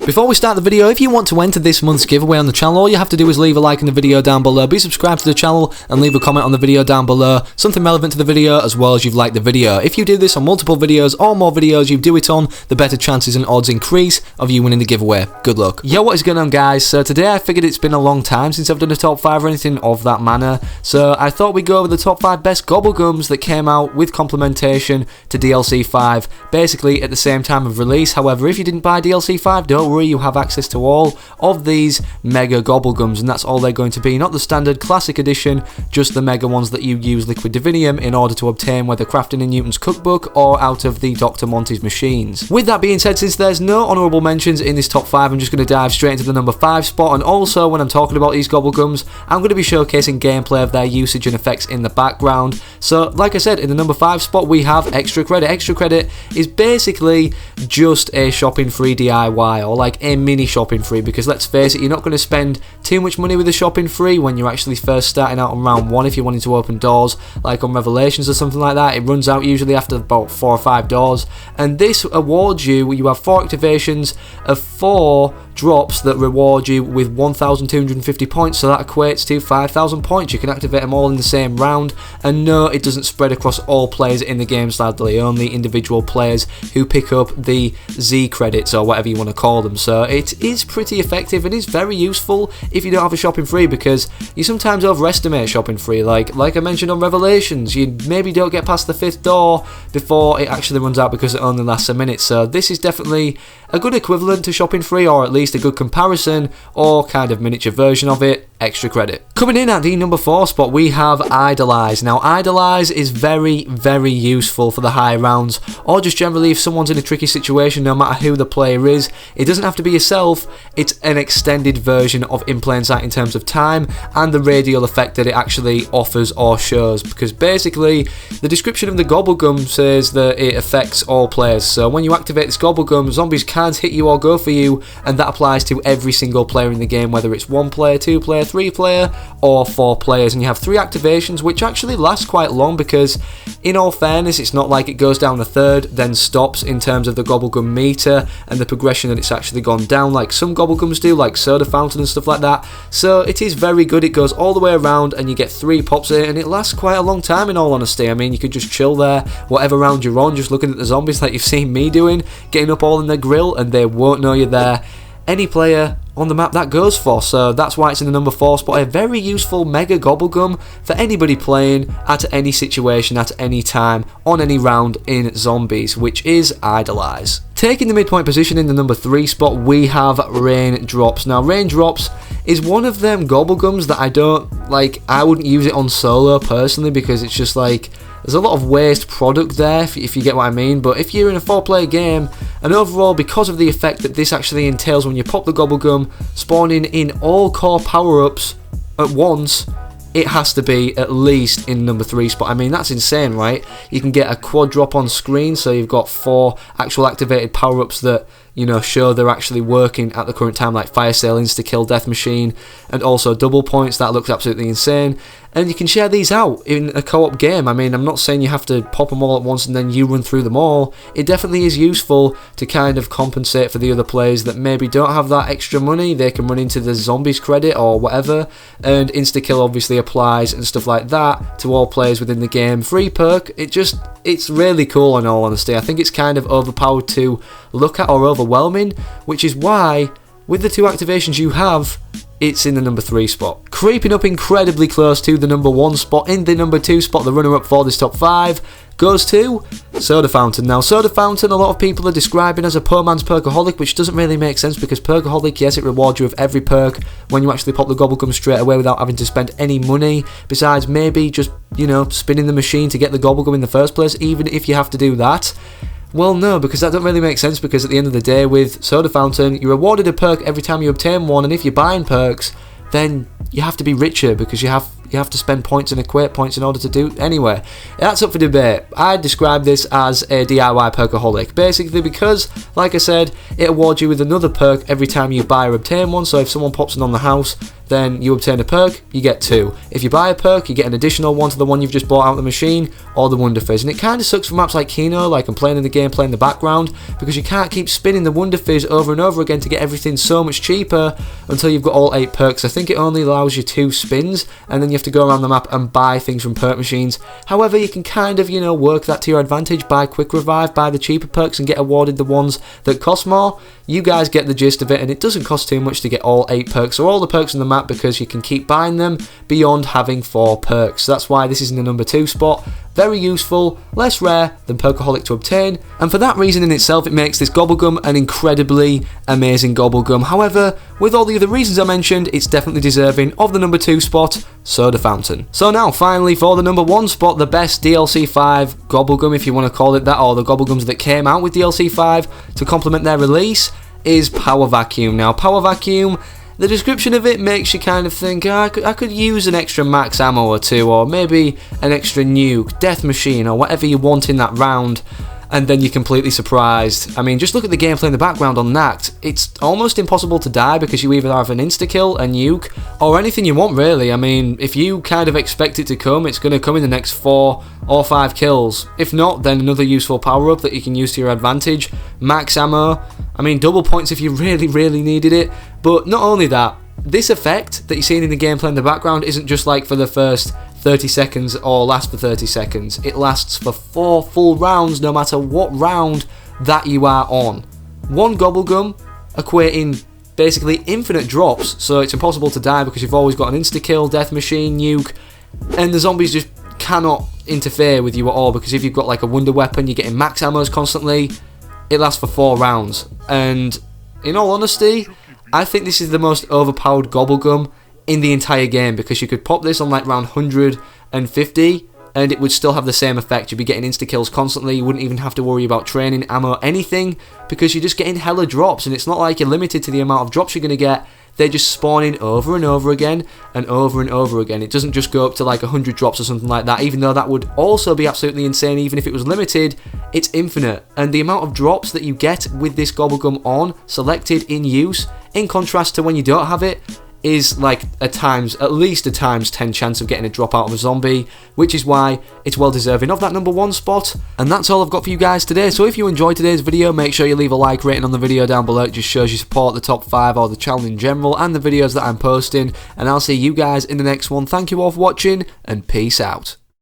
Before we start the video, if you want to enter this month's giveaway on the channel, all you have to do is leave a like in the video down below, be subscribed to the channel, and leave a comment on the video down below, something relevant to the video as well as you've liked the video. If you do this on multiple videos or more videos you do it on, the better chances and odds increase of you winning the giveaway. Good luck. Yo, what is going on, guys? So today I figured it's been a long time since I've done a top 5 or anything of that manner, so I thought we'd go over the top 5 best Gobblegums that came out with complementation to DLC 5, basically at the same time of release. However, if you didn't buy DLC 5, don't worry, you have access to all of these mega Gobblegums, and that's all they're going to be, not the standard classic edition, just the mega ones that you use Liquid Divinium in order to obtain, whether crafting in Newton's cookbook or out of the Dr. Monty's machines. With that being said, since there's no honourable mentions in this top 5, I'm just going to dive straight into the number 5 spot, and also when I'm talking about these Gobblegums, I'm going to be showcasing gameplay of their usage and effects in the background. So like I said, in the number 5 spot we have Extra Credit. Extra Credit is basically just a shopping free DIY, or like a mini shopping free, because let's face it, you're not going to spend too much money with a shopping free when you're actually first starting out on round 1 if you're wanting to open doors like on Revelations or something like that. It runs out usually after about 4 or 5 doors, and this awards you have 4 activations of 4 drops that reward you with 1,250 points, so that equates to 5,000 points. You can activate them all in the same round, and no, it doesn't spread across all players in the game, sadly, only individual players who pick up the Z credits or whatever you want to call them. So it is pretty effective and is very useful if you don't have a shopping free, because you sometimes overestimate shopping free, like I mentioned on Revelations, you maybe don't get past the 5th door before it actually runs out because it only lasts a minute. So this is definitely a good equivalent to shopping free, or at least a good comparison or kind of miniature version of it. Extra Credit. Coming in at the number 4 spot we have Idolize. Now Idolize is very useful for the high rounds, or just generally if someone's in a tricky situation, no matter who the player is. It doesn't have to be yourself, it's an extended version of In Plain Sight in terms of time and the radial effect that it actually offers or shows, because basically the description of the Gobblegum says that it affects all players. So when you activate this Gobblegum, zombies can't hit you or go for you, and that applies to every single player in the game, whether it's 1 player, 2 player, 3 player or 4 players. And you have 3 activations which actually last quite long, because in all fairness it's not like it goes down a third then stops in terms of the Gobblegum meter and the progression that it's actually gone down like some Gobblegums do, like Soda Fountain and stuff like that. So it is very good, it goes all the way around and you get 3 pops in, and it lasts quite a long time in all honesty. I mean, you could just chill there whatever round you're on, just looking at the zombies like you've seen me doing, getting up all in their grill, and they won't know you're there. Any player on the map that goes for, so that's why it's in the number 4 spot. A very useful mega Gobblegum for anybody playing at any situation, at any time, on any round in zombies, which is Idolize. Taking the midpoint position in the number 3 spot we have Raindrops. Now Raindrops is one of them Gobblegums that I don't like. I wouldn't use it on solo personally, because it's just like there's a lot of waste product there, if you get what I mean. But if you're in a 4-player game, and overall because of the effect that this actually entails when you pop the Gobblegum, spawning in all core power-ups at once, it has to be at least in number 3 spot. I mean, that's insane, right? You can get a quad drop on screen, so you've got 4 actual activated power-ups that, you know, show they're actually working at the current time, like Fire Sale, Insta-Kill, Death Machine, and also double points. That looks absolutely insane. And you can share these out in a co-op game. I mean, I'm not saying you have to pop them all at once and then you run through them all. It definitely is useful to kind of compensate for the other players that maybe don't have that extra money. They can run into the zombies credit or whatever, and Insta-Kill obviously applies and stuff like that to all players within the game. Free perk, it's really cool in all honesty. I think it's kind of overpowered to look at or overwhelming, which is why with the 2 activations you have, it's in the number 3 spot. Creeping up incredibly close to the number 1 spot, in the number 2 spot, the runner-up for this top 5 goes to Soda Fountain. Now Soda Fountain, a lot of people are describing as a poor man's perkaholic, which doesn't really make sense, because perkaholic, yes, it rewards you with every perk when you actually pop the Gobblegum straight away without having to spend any money, besides maybe just, you know, spinning the machine to get the Gobblegum in the first place, even if you have to do that. Well, no, because that don't really make sense, because at the end of the day with Soda Fountain, you're rewarded a perk every time you obtain one, and if you're buying perks, then you have to be richer, because you have to spend points and equate points in order to do. Anyway, that's up for debate. I describe this as a DIY perkaholic, basically because, like I said, it awards you with another perk every time you buy or obtain one. So if someone pops it on the house, then you obtain a perk, you get 2. If you buy a perk, you get an additional one to the one you've just bought out of the machine, or the Wonder Fizz. And it kind of sucks for maps like Kino, like I'm playing in the game, playing in the background, because you can't keep spinning the Wonder Fizz over and over again to get everything so much cheaper until you've got all 8 perks. I think it only allows you 2 spins, and then you have to go around the map and buy things from perk machines. However, you can kind of, work that to your advantage, buy Quick Revive, buy the cheaper perks, and get awarded the ones that cost more. You guys get the gist of it, and it doesn't cost too much to get all 8 perks, or all the perks on the map, because you can keep buying them beyond having 4 perks. So that's why this is in the number 2 spot. Very useful, less rare than Perkaholic to obtain, and for that reason in itself it makes this Gobblegum an incredibly amazing Gobblegum. However, with all the other reasons I mentioned, it's definitely deserving of the number 2 spot, Soda Fountain. So now finally for the number 1 spot, the best DLC 5 Gobblegum, if you want to call it that, or the Gobblegums that came out with DLC 5 to complement their release, is Power Vacuum. Now Power Vacuum, the description of it makes you kind of think, I could use an extra max ammo or 2, or maybe an extra nuke, death machine, or whatever you want in that round, and then you're completely surprised. I mean, just look at the gameplay in the background on Nact. It's almost impossible to die because you either have an insta-kill, a nuke, or anything you want really. I mean, if you kind of expect it to come, it's going to come in the next 4 or 5 kills. If not, then another useful power-up that you can use to your advantage. Max ammo, I mean, double points if you really needed it. But not only that, this effect that you're seeing in the gameplay in the background isn't just like for the first 30 seconds or last for 30 seconds. It lasts for 4 full rounds no matter what round that you are on. One Gobblegum equating basically infinite drops, so it's impossible to die because you've always got an insta-kill, death machine, nuke, and the zombies just cannot interfere with you at all, because if you've got like a wonder weapon, you're getting max ammos constantly. It lasts for 4 rounds, and in all honesty, I think this is the most overpowered Gobblegum in the entire game, because you could pop this on like round 150 and it would still have the same effect. You'd be getting insta-kills constantly, you wouldn't even have to worry about training, ammo, anything, because you're just getting hella drops, and it's not like you're limited to the amount of drops you're going to get. They're just spawning over and over again and over and over again. It doesn't just go up to like 100 drops or something like that, even though that would also be absolutely insane even if it was limited. It's infinite, and the amount of drops that you get with this Gobblegum on, selected, in use, in contrast to when you don't have it, is like at least a times 10 chance of getting a drop out of a zombie, which is why it's well deserving of that number 1 spot. And that's all I've got for you guys today. So if you enjoyed today's video, make sure you leave a like rating on the video down below. It just shows you support the top 5 or the channel in general and the videos that I'm posting, and I'll see you guys in the next one. Thank you all for watching, and peace out.